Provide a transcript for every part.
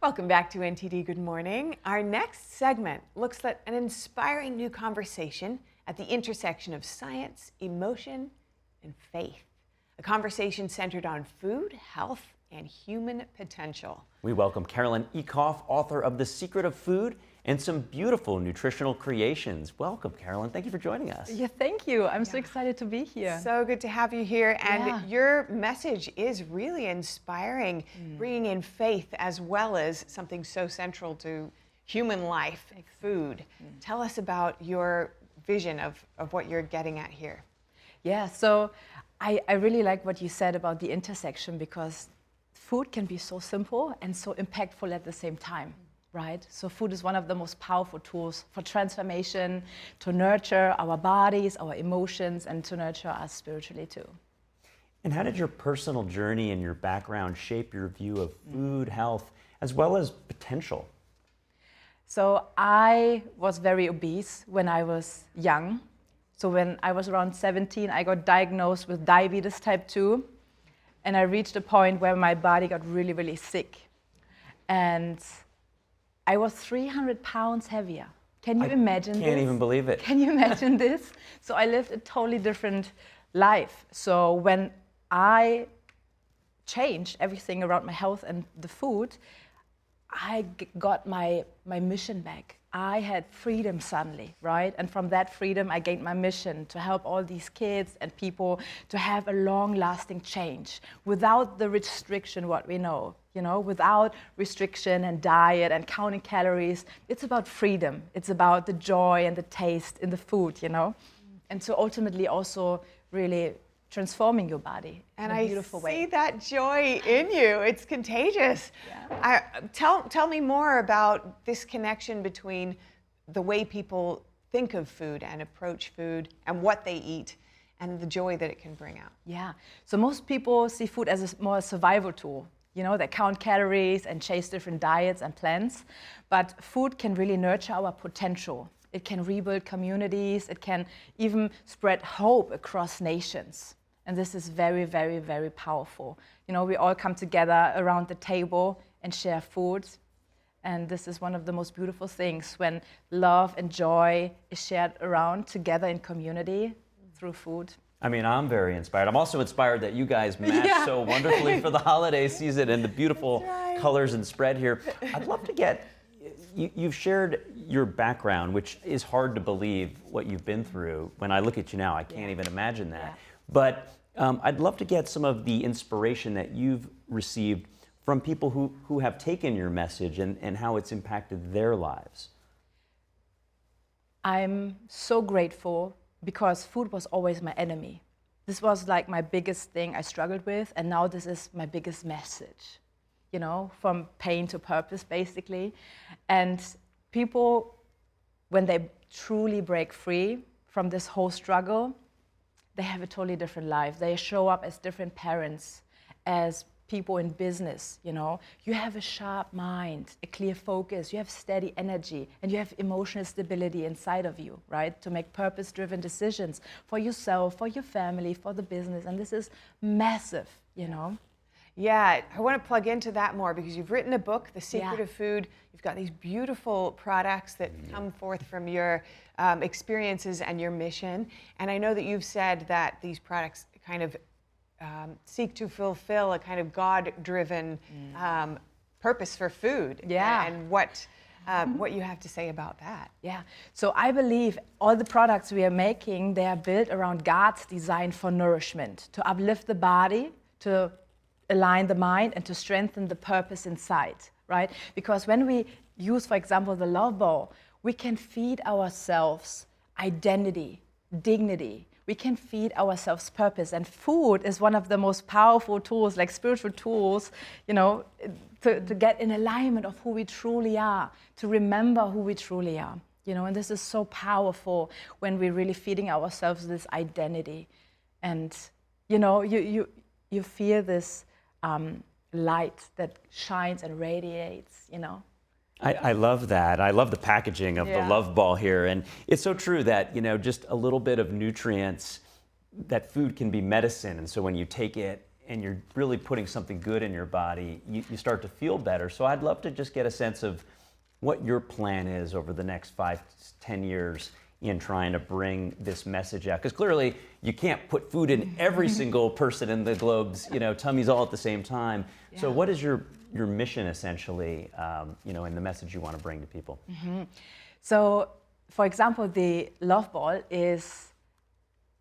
Welcome back to NTD Good Morning. Our next segment looks at an inspiring new conversation at the intersection of science, emotion, and faith. A conversation centered on food, health, and human potential. We welcome Carolyn Eekhoff, author of The Secret of Food and some beautiful nutritional creations. Welcome, Carolyn. Thank you for joining us. Yeah, thank you. I'm so excited to be here. So good to have you here. And your message is really inspiring, bringing in faith as well as something so central to human life, food. Tell us about your vision of what you're getting at here. Yeah, so I really like what you said about the intersection, because food can be so simple and so impactful at the same time. Right? So food is one of the most powerful tools for transformation, to nurture our bodies, our emotions, and to nurture us spiritually too. And how did your personal journey and your background shape your view of food, health, as well as potential? So I was very obese when I was young. So when I was around 17, I got diagnosed with diabetes type 2. And I reached a point where my body got really, really sick. And I was 300 pounds heavier. Can you imagine this? I can't even believe it. Can you imagine this? So I lived a totally different life. So when I changed everything around my health and the food, I got my mission back. I had freedom suddenly, right? And from that freedom, I gained my mission to help all these kids and people to have a long-lasting change without the restriction, what we know, without restriction and diet and counting calories. It's about freedom. It's about the joy and the taste in the food, And so ultimately also really transforming your body in a beautiful way. And I see that joy in you. It's contagious. Yeah. Tell me more about this connection between the way people think of food and approach food and what they eat and the joy that it can bring out. Yeah. So most people see food as more a survival tool. They count calories and chase different diets and plans. But food can really nurture our potential. It can rebuild communities. It can even spread hope across nations. And this is very, very, very powerful. We all come together around the table and share food. And this is one of the most beautiful things, when love and joy is shared around together in community through food. I mean, I'm very inspired. I'm also inspired that you guys match so wonderfully for the holiday season and the beautiful colors and spread here. I'd love to get, you've shared your background, which is hard to believe what you've been through. When I look at you now, I can't even imagine that. Yeah. But I'd love to get some of the inspiration that you've received from people who have taken your message and how it's impacted their lives. I'm so grateful, because food was always my enemy. This was like my biggest thing I struggled with, and now this is my biggest message, from pain to purpose, basically. And people, when they truly break free from this whole struggle, they have a totally different life. They show up as different parents, as people in business, You have a sharp mind, a clear focus, you have steady energy, and you have emotional stability inside of you, right? To make purpose-driven decisions for yourself, for your family, for the business. And this is massive, Yeah, I want to plug into that more, because you've written a book, The Secret of Food. You've got these beautiful products that come forth from your experiences and your mission. And I know that you've said that these products kind of seek to fulfill a kind of God-driven purpose for food. Yeah. And what you have to say about that. Yeah. So I believe all the products we are making, they are built around God's design for nourishment, to uplift the body, to align the mind, and to strengthen the purpose inside, right? Because when we use, for example, the Love Bowl, we can feed ourselves identity, dignity. We can feed ourselves purpose. And food is one of the most powerful tools, like spiritual tools, to get in alignment of who we truly are, to remember who we truly are. And this is so powerful when we're really feeding ourselves this identity. And, you feel this light that shines and radiates, I love that. I love the packaging of the Love Ball here. And it's so true that, just a little bit of nutrients, that food can be medicine. And so when you take it and you're really putting something good in your body, you start to feel better. So I'd love to just get a sense of what your plan is over the next 5 to 10 years in trying to bring this message out. Because clearly you can't put food in every single person in the globe's tummies all at the same time. Yeah. So what is your mission essentially, in the message you want to bring to people? So, for example, the Love Ball is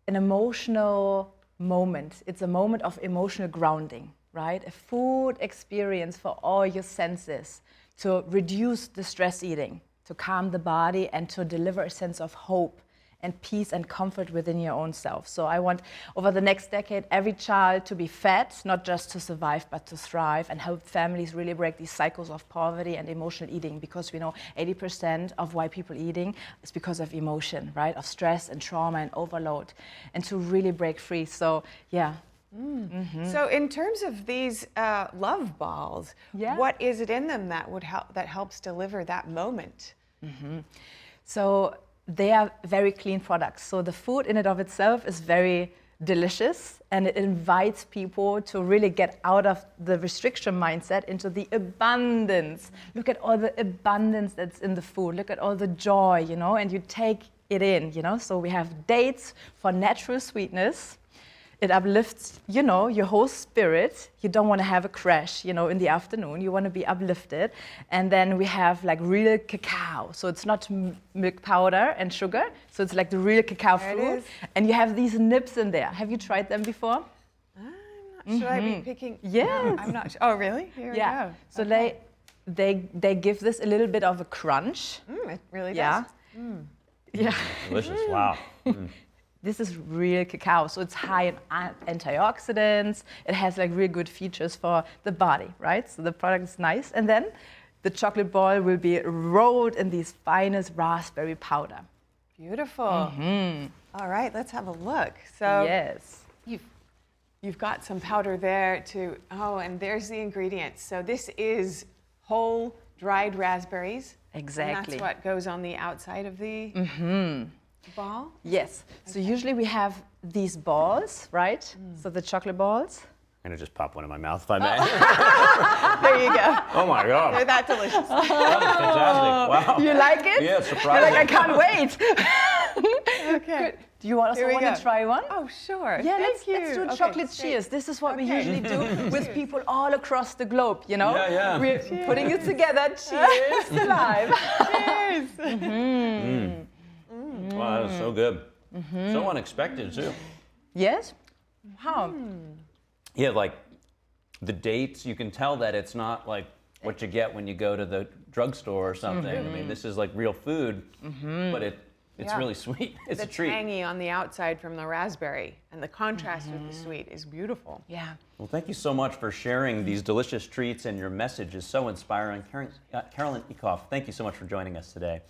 an emotional moment. It's a moment of emotional grounding, right? A food experience for all your senses to reduce the stress eating, to calm the body, and to deliver a sense of hope and peace and comfort within your own self. So I want, over the next decade, every child to be fed, not just to survive, but to thrive, and help families really break these cycles of poverty and emotional eating, because we know 80% of why people eating is because of emotion, right? Of stress and trauma and overload, and to really break free. So, yeah. So in terms of these love balls, what is it in them that helps deliver that moment? So they are very clean products. So the food in and of itself is very delicious, and it invites people to really get out of the restriction mindset into the abundance. Look at all the abundance that's in the food. Look at all the joy, and you take it in, So we have dates for natural sweetness. It uplifts, your whole spirit. You don't want to have a crash, in the afternoon. You want to be uplifted. And then we have like real cacao. So it's not milk powder and sugar. So it's like the real cacao fruit. And you have these nibs in there. Have you tried them before? I'm not sure. I'd be picking. Yes. I'm not sure. Oh, really? Here we go. So they give this a little bit of a crunch. It really does. Yeah. Yeah. Delicious. Wow. This is real cacao, so it's high in antioxidants. It has like really good features for the body, right? So the product is nice. And then the chocolate ball will be rolled in these finest raspberry powder. Beautiful. All right, let's have a look. So yes, you've got some powder there too. Oh, and there's the ingredients. So this is whole dried raspberries. Exactly. And that's what goes on the outside of the ball? Yes. So usually we have these balls, right? So the chocolate balls. I'm gonna just pop one in my mouth if I may. There you go. Oh my God. They're that delicious. That was fantastic. Wow. You like it? Yeah, You're surprising. like, I can't wait. Okay. Good. Do you also want to try one? Oh, sure. Yeah, Thank you. let's do Okay, chocolate great. cheers. This is what we Okay. usually do with people all across the globe, Yeah, yeah. We're putting it together. Cheers to life. Cheers. Wow, that is so good. So unexpected too. Yes? How? Yeah, like the dates, you can tell that it's not like what you get when you go to the drugstore or something. I mean, this is like real food, but it's really sweet. It's The a treat. tangy on the outside from the raspberry, and the contrast with the sweet is beautiful. Yeah. Well, thank you so much for sharing these delicious treats, and your message is so inspiring. Carolyn Ecoff, thank you so much for joining us today.